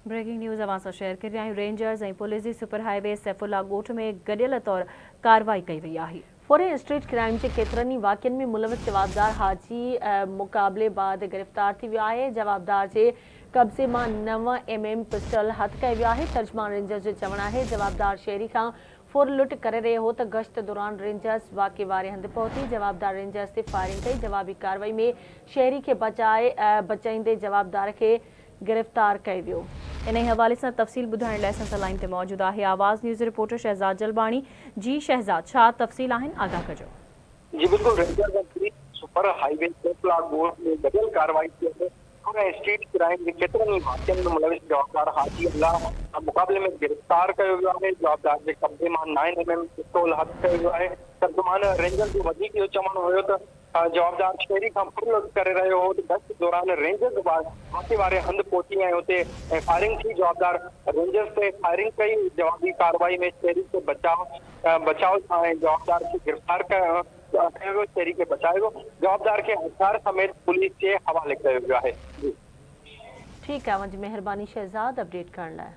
Breaking news अवां सां share करे रहिया रेंजर्स ऐं पुलिस जी सुपर हाईवे सैफुल्ला ॻोठ में गॾियल तौर कार्रवाई कई वई आहे। फॉरेन स्ट्रीट क्राइम के केतिरनि ई वाक़ियनि में मुलविस जवाबदार हाजी मुक़ाबले बाद गिरफ़्तार थी वियो आहे। जवाबदार जे कब्ज़े मां 9 mm पिस्टल हथ कयो वियो आहे। तर्जमान रेंजर्स जो चवणु आहे जवाबदार शहरी खां फुर लुट करे रहियो हो त गश्त दौरान रेंजर्स वाक़े वारे हंधि पहुती। जवाबदार रेंजर्स ते फायरिंग कई। जवाबी कार्रवाई में शहरी खे बचाईंदे जवाबदार खे गिरफ़्तार कयो वियो। इन हवाले से तफ़सील ॿुधाइण लाइ असां लाइन ते मौजूद आहे आवाज़ न्यूज़ रिपोर्टर शहज़ाद जलबाणी। जी शहज़ाद, छा तफ़सील आहिनि, आगाह कजो। जी बिल्कुल, रेंजर सुपर हाईवे सैफुल्ला ॻोठ में गॾियल कार्रवाई थी आहे। फॉरेन स्ट्रीट क्राइम के केतिरनि ई वाक़ियनि में मुलविस जवाबदार हाजी अल्लाह मुक़ाबले में गिरफ़्तार कयो वियो आहे। जवाबदार जे कब्ज़े मां 9 mm पिस्तौल हथ कयो वियो आहे। तर्जुमान रेंजर जो वधीक इहो चवणु हुयो त जवाबदार शहरी खां फुर लुट करे रहियो हो त गश्त दौरान रेंजर्स वाक़े वारे हंधि पहुती ऐं हुते फायरिंग थी। जवाबदार रेंजर्स ते फायरिंग कई। जवाबी कार्रवाई में शहरी खे बचाव ऐं जवाबदार खे गिरफ़्तार कयो, शहरी खे बचायो। जवाबदार खे हथियार समेत पुलिस जे हवाले कयो वियो आहे। ठीक है, मुझे मेहरबानी शहजाद अपडेट करण लाइ।